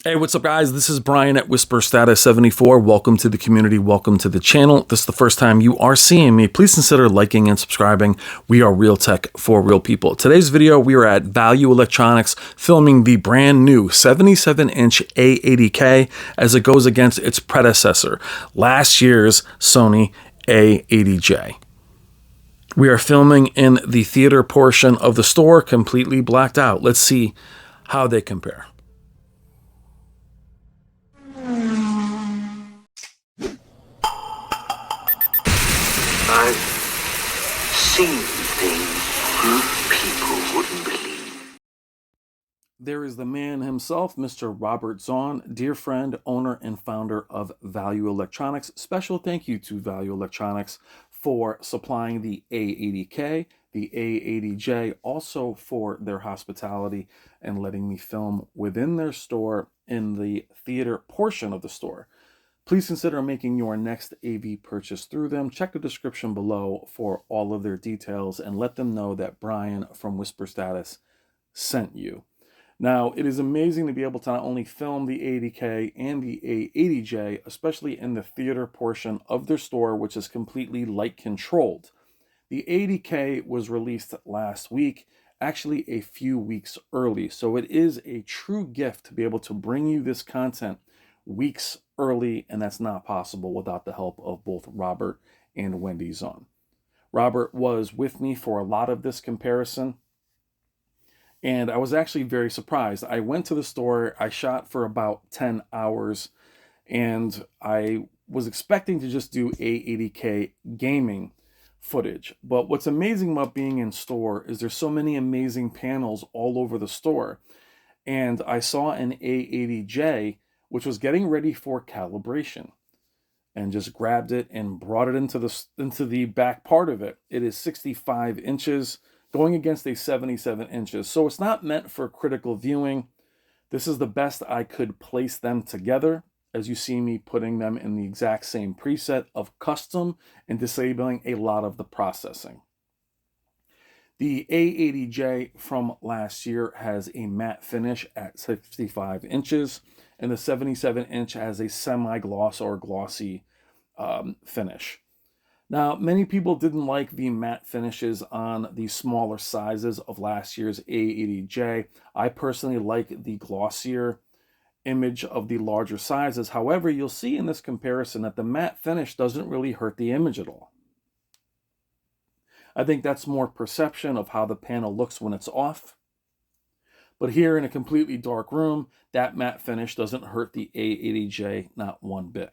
Hey, what's up, guys? This is Brian at Whisper Status 74. Welcome to the community. Welcome to the channel. If this is the first time you are seeing me, please consider liking and subscribing. We are real tech for real people. Today's video, we are at Value Electronics filming the brand new 77-inch A80K as it goes against its predecessor, last year's Sony A80J. We are filming in the theater portion of the store, completely blacked out. Let's see how they compare. I've seen things people wouldn't believe. There is the man himself, Mr. Robert Zahn, dear friend, owner, and founder of Value Electronics. Special thank you to Value Electronics for supplying the A80K, the A80J, also for their hospitality and letting me film within their store in the theater portion of the store. Please consider making your next AV purchase through them. Check the description below for all of their details and let them know that Brian from Whisper Status sent you. Now, it is amazing to be able to not only film the A80K and the A80J, especially in the theater portion of their store, which is completely light controlled. The A80K was released last week, actually a few weeks early. So it is a true gift to be able to bring you this content weeks early, and that's not possible without the help of both Robert and Wendy Zahn. Robert was with me for a lot of this comparison, and I was actually very surprised. I went to the store, I shot for about 10 hours, and I was expecting to just do A80K gaming footage. But what's amazing about being in store is there's so many amazing panels all over the store. And I saw an A80J, which was getting ready for calibration, and just grabbed it and brought it into the back part of it. It is 65 inches going against a 77 inches. So it's not meant for critical viewing. This is the best I could place them together, as you see me putting them in the exact same preset of custom and disabling a lot of the processing. The A80J from last year has a matte finish at 65 inches, and the 77 inch has a semi-gloss or glossy finish. Now, many people didn't like the matte finishes on the smaller sizes of last year's A80J. I personally like the glossier image of the larger sizes. However, you'll see in this comparison that the matte finish doesn't really hurt the image at all. I think that's more perception of how the panel looks when it's off. But here in a completely dark room, that matte finish doesn't hurt the A80J not one bit.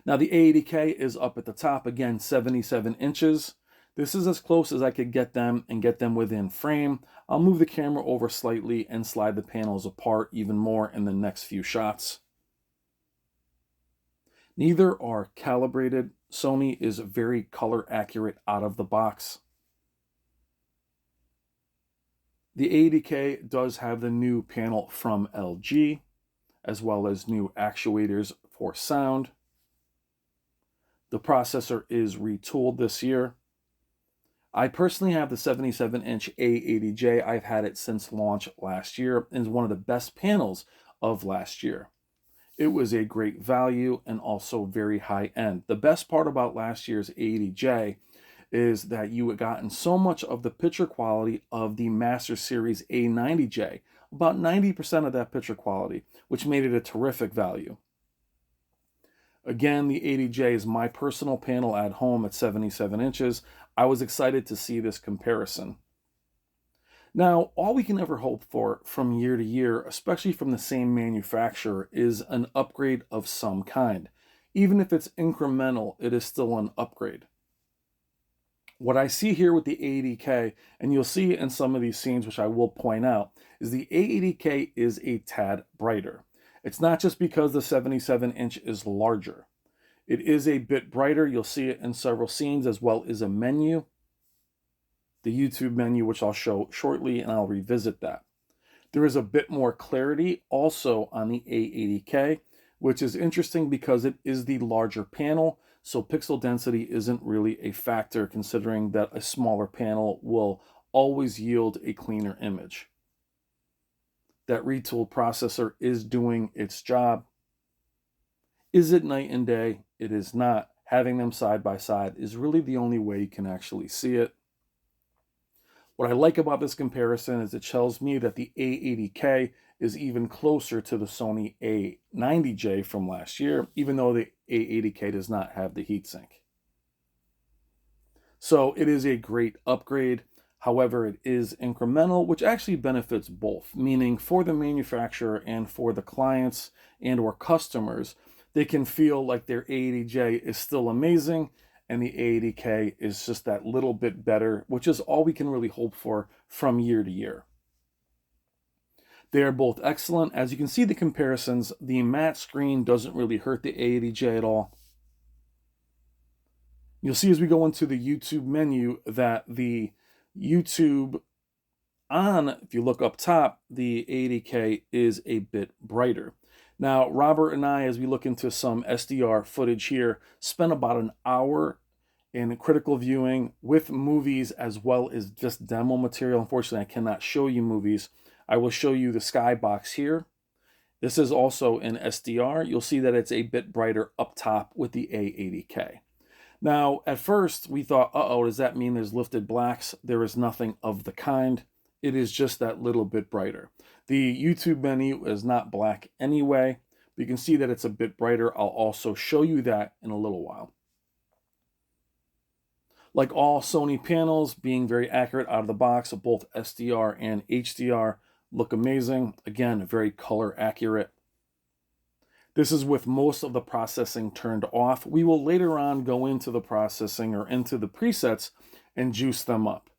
Now the A80K is up at the top, again, 77 inches. This is as close as I could get them and get them within frame. I'll move the camera over slightly and slide the panels apart even more in the next few shots. Neither are calibrated. Sony is very color accurate out of the box. The A80K does have the new panel from LG, as well as new actuators for sound. The processor is retooled this year. I personally have the 77-inch A80J. I've had it since launch last year, and is one of the best panels of last year. It was a great value and also very high end. The best part about last year's A80J is that you had gotten so much of the picture quality of the Master Series A90J, about 90% of that picture quality, which made it a terrific value. Again, the A80J is my personal panel at home at 77 inches. I was excited to see this comparison. Now, all we can ever hope for from year to year, especially from the same manufacturer, is an upgrade of some kind. Even if it's incremental, it is still an upgrade. What I see here with the A80K, and you'll see it in some of these scenes, which I will point out, is the A80K is a tad brighter. It's not just because the 77-inch is larger. It is a bit brighter. You'll see it in several scenes, as well as a menu, the YouTube menu, which I'll show shortly, and I'll revisit that. There is a bit more clarity also on the A80K, which is interesting because it is the larger panel, so pixel density isn't really a factor, considering that a smaller panel will always yield a cleaner image. that retooled processor is doing its job. Is it night and day? It is not. Having them side by side is really the only way you can actually see it. What I like about this comparison is it tells me that the A80K is even closer to the Sony A90J from last year, even though the A80K does not have the heatsink. So it is a great upgrade. However, it is incremental, which actually benefits both, meaning for the manufacturer and for the clients and or customers, they can feel like their A80J is still amazing and the A80K is just that little bit better, which is all we can really hope for from year to year. They are both excellent. As you can see the comparisons, the matte screen doesn't really hurt the A80J at all. You'll see as we go into the YouTube menu that the YouTube if you look up top, the A80K is a bit brighter. Now, Robert and I, as we look into some SDR footage here, spent about an hour in critical viewing with movies as well as just demo material. Unfortunately, I cannot show you movies. I will show you the skybox here. This is also in SDR. You'll see that it's a bit brighter up top with the A80K. Now, at first, we thought, does that mean there's lifted blacks? There is nothing of the kind. It is just that little bit brighter. The YouTube menu is not black anyway, but you can see that it's a bit brighter. I'll also show you that in a little while. Like all Sony panels, being very accurate out of the box, both SDR and HDR look amazing. Again, very color accurate. This is with most of the processing turned off. We will later on go into the processing or into the presets and juice them up.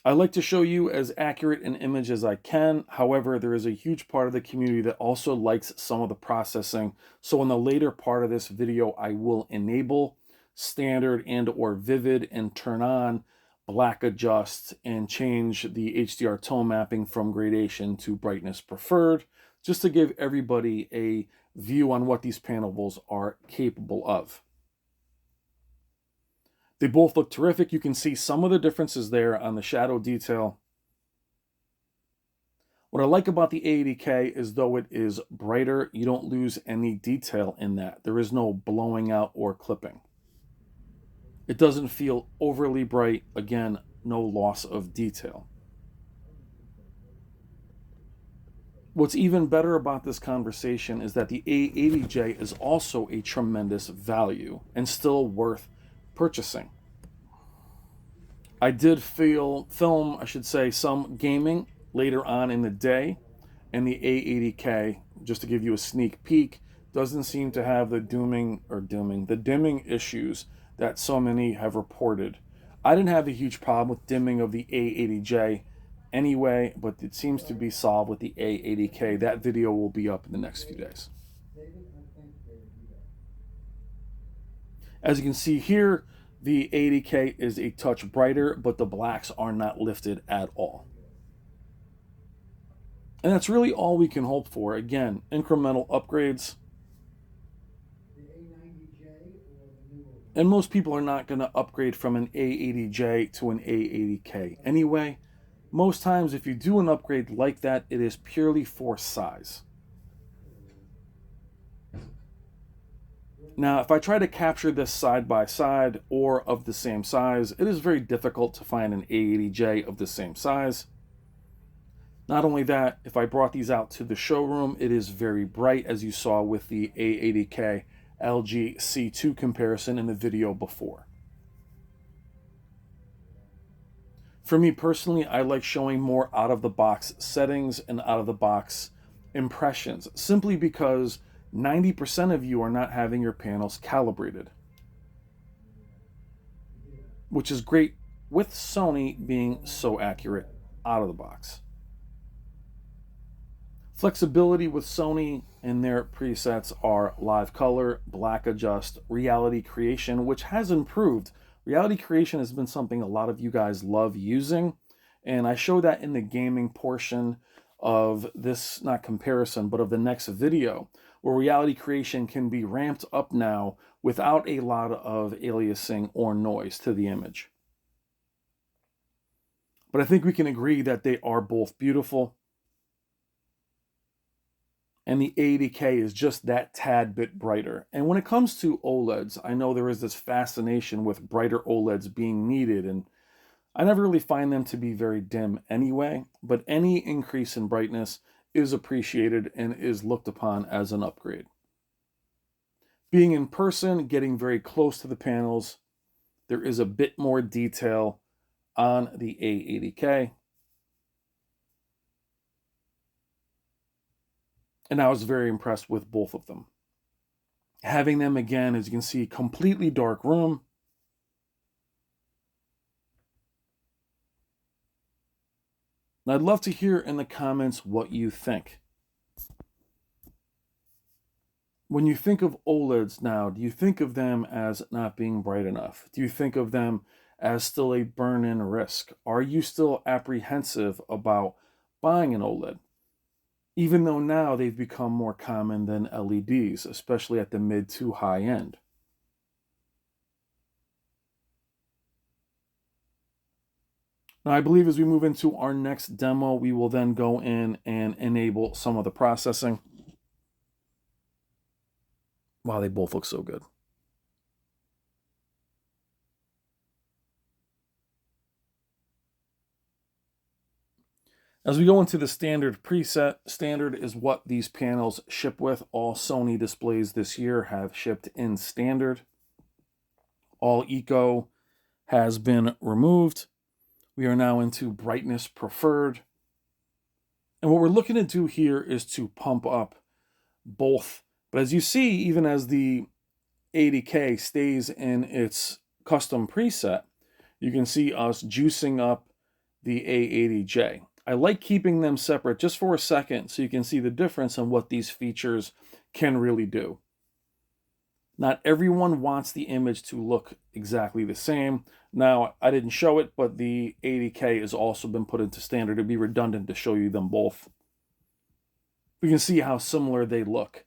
I like to show you as accurate an image as I can. However, there is a huge part of the community that also likes some of the processing. So in the later part of this video, I will enable standard and or vivid and turn on black adjust and change the HDR tone mapping from gradation to brightness preferred, just to give everybody a view on what these panels are capable of. They both look terrific. You can see some of the differences there on the shadow detail. What I like about the A80K is though it is brighter, you don't lose any detail in that. There is no blowing out or clipping. It doesn't feel overly bright. Again, no loss of detail. What's even better about this conversation is that the A80J is also a tremendous value and still worth purchasing. I did film, some gaming later on in the day, and the A80K, just to give you a sneak peek, doesn't seem to have the dimming issues that so many have reported. I didn't have a huge problem with dimming of the A80J anyway, but it seems to be solved with the A80K. That video will be up in the next few days. As you can see here, the A80K is a touch brighter, but the blacks are not lifted at all. And that's really all we can hope for. Again, incremental upgrades. And most people are not going to upgrade from an A80J to an A80K anyway. Most times, if you do an upgrade like that, it is purely for size. Now, if I try to capture this side by side or of the same size, it is very difficult to find an A80J of the same size. Not only that, if I brought these out to the showroom, it is very bright, as you saw with the A80K LG C2 comparison in the video before. For me personally, I like showing more out-of-the-box settings and out-of-the-box impressions, simply because 90% of you are not having your panels calibrated, which is great with Sony being so accurate out of the box. Flexibility with Sony and their presets are live color, black adjust, reality creation, which has improved. Reality creation has been something a lot of you guys love using, and I show that in the gaming portion of this, not comparison, but of the next video, where reality creation can be ramped up now without a lot of aliasing or noise to the image. But I think we can agree that they are both beautiful. and the A80K is just that tad bit brighter. And when it comes to OLEDs, I know there is this fascination with brighter OLEDs being needed, and I never really find them to be very dim anyway, but any increase in brightness is appreciated and is looked upon as an upgrade. Being in person, getting very close to the panels, there is a bit more detail on the A80K. And I was very impressed with both of them. Having them again, as you can see, completely dark room. And I'd love to hear in the comments what you think. When you think of OLEDs now, do you think of them as not being bright enough? Do you think of them as still a burn-in risk? Are you still apprehensive about buying an OLED? Even though now they've become more common than LEDs, especially at the mid to high end. Now, I believe as we move into our next demo, we will then go in and enable some of the processing. Wow, they both look so good. As we go into the standard preset, standard is what these panels ship with. All Sony displays this year have shipped in standard. All Eco has been removed. We are now into brightness preferred. And what we're looking to do here is to pump up both. But as you see, even as the 80K stays in its custom preset, you can see us juicing up the A80J. I like keeping them separate just for a second so you can see the difference in what these features can really do. Not everyone wants the image to look exactly the same. Now, I didn't show it, but the 80K has also been put into standard. It'd be redundant to show you them both. We can see how similar they look.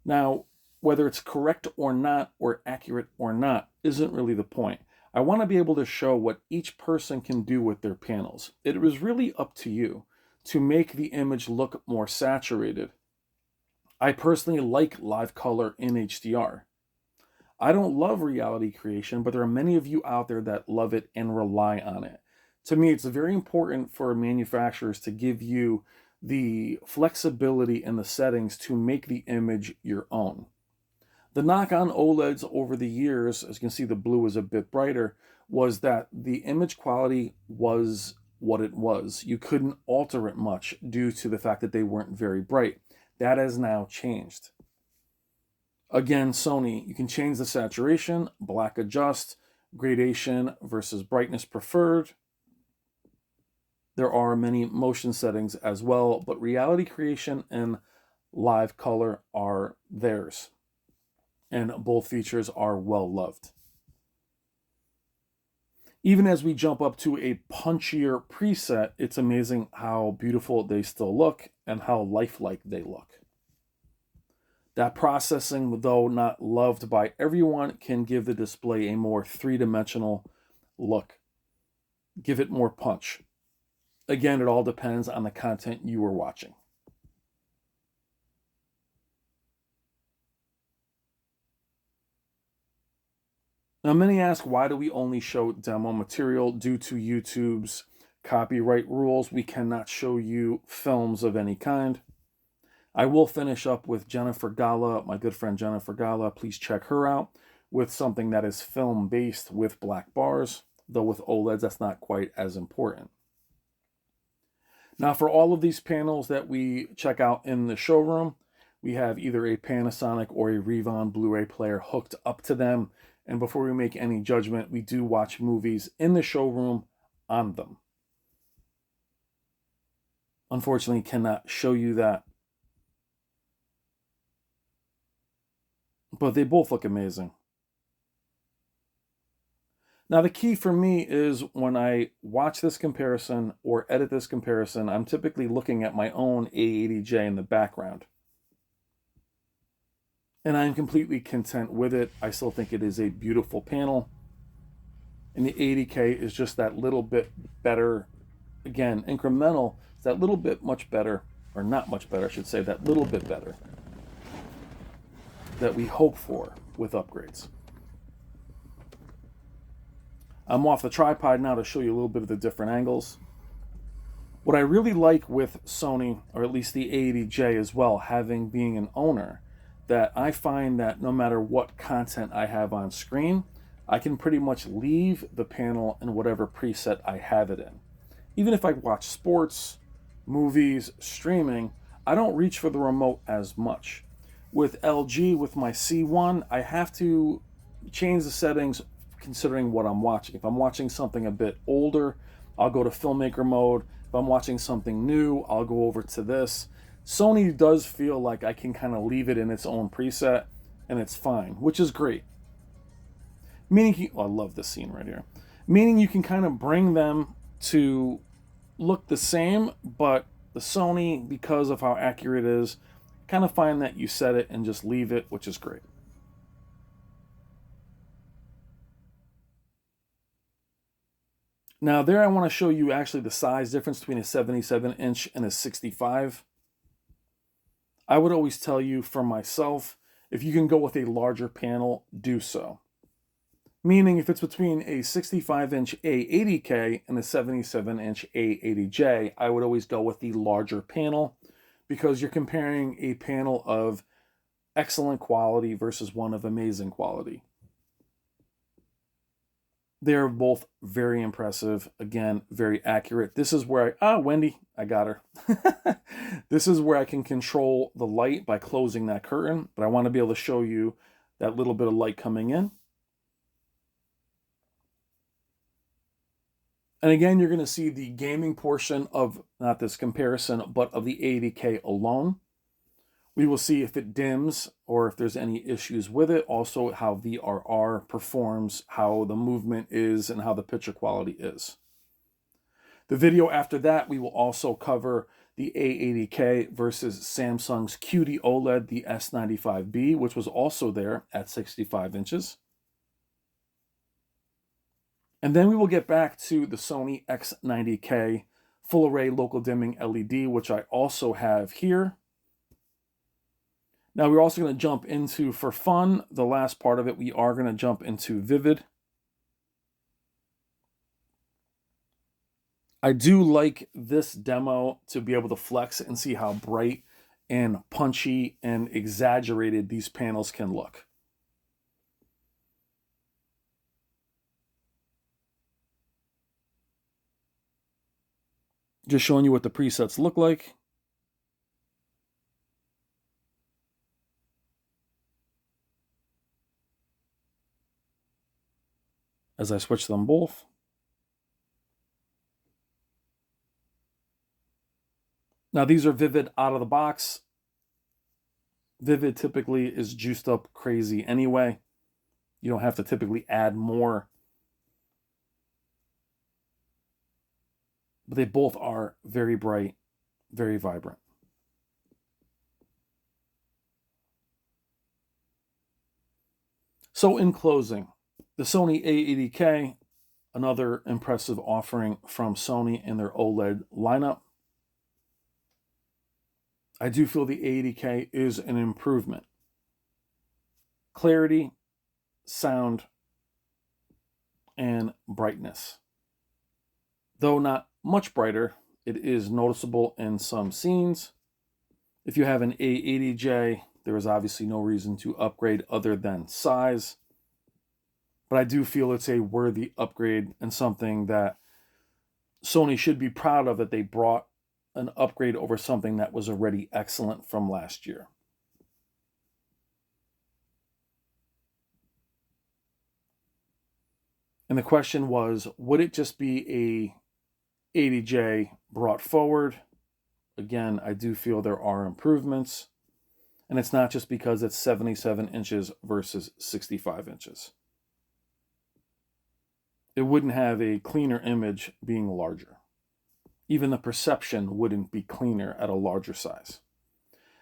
Now, whether it's correct or not, or accurate or not, isn't really the point. I want to be able to show what each person can do with their panels. It was really up to you to make the image look more saturated. I personally like live color in HDR. I don't love reality creation, but there are many of you out there that love it and rely on it. To me, it's very important for manufacturers to give you the flexibility in the settings to make the image your own. The knock on OLEDs over the years, as you can see the blue is a bit brighter, was that the image quality was what it was. You couldn't alter it much due to the fact that they weren't very bright. That has now changed. Again, Sony, you can change the saturation, black adjust, gradation versus brightness preferred. There are many motion settings as well, but reality creation and live color are theirs. And both features are well loved. Even as we jump up to a punchier preset, it's amazing how beautiful they still look and how lifelike they look. That processing, though not loved by everyone, can give the display a more three-dimensional look. Give it more punch. Again, it all depends on the content you are watching. Now, many ask, why do we only show demo material? Due to YouTube's copyright rules, we cannot show you films of any kind. I will finish up with Jennifer Gala, my good friend Jennifer Gala. Please check her out with something that is film-based with black bars, though with OLEDs, that's not quite as important. Now, for all of these panels that we check out in the showroom, we have either a Panasonic or a Revon Blu-ray player hooked up to them. And before we make any judgment, we do watch movies in the showroom on them. Unfortunately, cannot show you that. But they both look amazing. Now, the key for me is when I watch this comparison or edit this comparison, I'm typically looking at my own A80J in the background. And I'm completely content with it. I still think it is a beautiful panel. And the 80K is just that little bit better. Again, incremental, it's that little bit much better or not much better, I should say, that little bit better that we hope for with upgrades. I'm off the tripod now to show you a little bit of the different angles. What I really like with Sony, or at least the A80J as well, having being an owner, that I find that no matter what content I have on screen, I can pretty much leave the panel in whatever preset I have it in. Even if I watch sports, movies, streaming, I don't reach for the remote as much. With LG, with my C1, I have to change the settings considering what I'm watching. If I'm watching something a bit older, I'll go to filmmaker mode. If I'm watching something new, I'll go over to this. Sony does feel like I can kind of leave it in its own preset and it's fine, which is great. Meaning, I love this scene right here. Meaning you can kind of bring them to look the same, but the Sony, because of how accurate it is, kind of find that you set it and just leave it, which is great. Now there I want to show you actually the size difference between a 77-inch and a 65. I would always tell you for myself, if you can go with a larger panel, do so. Meaning if it's between a 65-inch A80K and a 77-inch A80J, I would always go with the larger panel because you're comparing a panel of excellent quality versus one of amazing quality. They're both very impressive. Again, very accurate. This is where Wendy, I got her. This is where I can control the light by closing that curtain, but I want to be able to show you that little bit of light coming in. And again, you're going to see the gaming portion of, not this comparison, but of the A80K alone. We will see if it dims or if there's any issues with it. Also, how VRR performs, how the movement is, and how the picture quality is. The video after that, we will also cover the A80K versus Samsung's QD OLED, the S95B, which was also there at 65 inches. And then we will get back to the Sony X90K full array local dimming LED, which I also have here. Now we're also going to jump into, for fun, the last part of it, we are going to jump into Vivid. I do like this demo to be able to flex and see how bright and punchy and exaggerated these panels can look. Just showing you what the presets look like. As I switch them both. Now these are Vivid out of the box. Vivid typically is juiced up crazy anyway. You don't have to typically add more. But they both are very bright, very vibrant. So in closing, the Sony A80K, another impressive offering from Sony in their OLED lineup. I do feel the A80K is an improvement. Clarity, sound, and brightness. Though not much brighter, it is noticeable in some scenes. If you have an A80J, there is obviously no reason to upgrade other than size. But I do feel it's a worthy upgrade and something that Sony should be proud of, that they brought an upgrade over something that was already excellent from last year. And the question was, would it just be a 80J brought forward? Again, I do feel there are improvements. And it's not just because it's 77 inches versus 65 inches. It wouldn't have a cleaner image being larger. Even the perception wouldn't be cleaner at a larger size.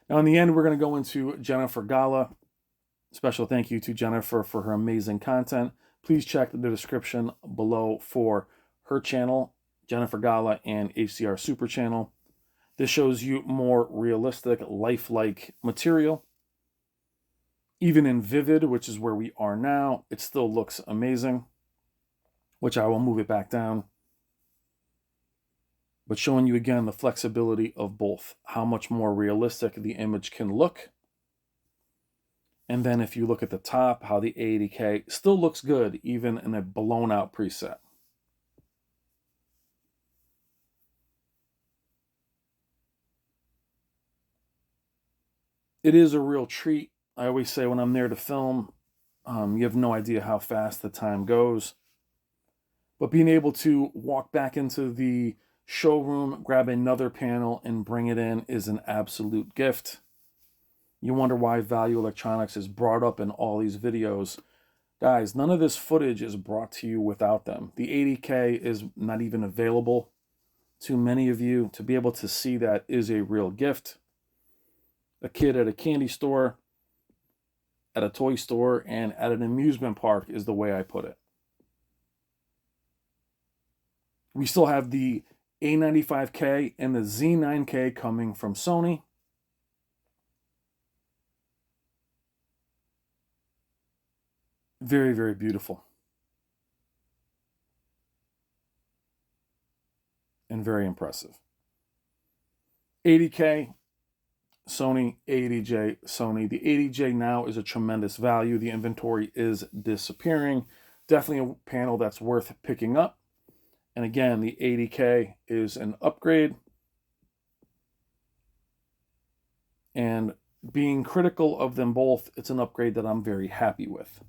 Now, in the end, we're going to go into Jennifer Gala. Special thank you to Jennifer for her amazing content. Please check the description below for her channel, Jennifer Gala, and HCR Super Channel. This shows you more realistic, lifelike material. Even in vivid, which is where we are now, it still looks amazing, which I will move it back down. But showing you again the flexibility of both, how much more realistic the image can look. And then if you look at the top, how the A80K still looks good, even in a blown out preset. It is a real treat. I always say when I'm there to film, you have no idea how fast the time goes. But being able to walk back into the showroom, grab another panel, and bring it in is an absolute gift. You wonder why Value Electronics is brought up in all these videos. Guys, none of this footage is brought to you without them. The 80K is not even available to many of you. To be able to see that is a real gift. A kid at a candy store, at a toy store, and at an amusement park is the way I put it. We still have the A95K and the Z9K coming from Sony. Very, very beautiful. And very impressive. 80K, Sony, A80J, Sony. The 80J now is a tremendous value. The inventory is disappearing. Definitely a panel that's worth picking up. And again, the 80K is an upgrade. And being critical of them both, it's an upgrade that I'm very happy with.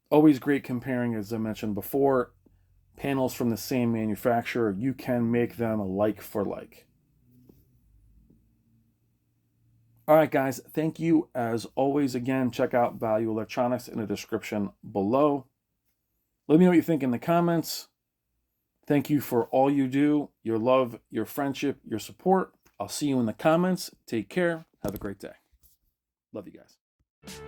Always great comparing, as I mentioned before, panels from the same manufacturer. You can make them like for like. All right, guys, thank you as always. Again, check out Value Electronics in the description below. Let me know what you think in the comments. Thank you for all you do, your love, your friendship, your support. I'll see you in the comments. Take care. Have a great day. Love you guys.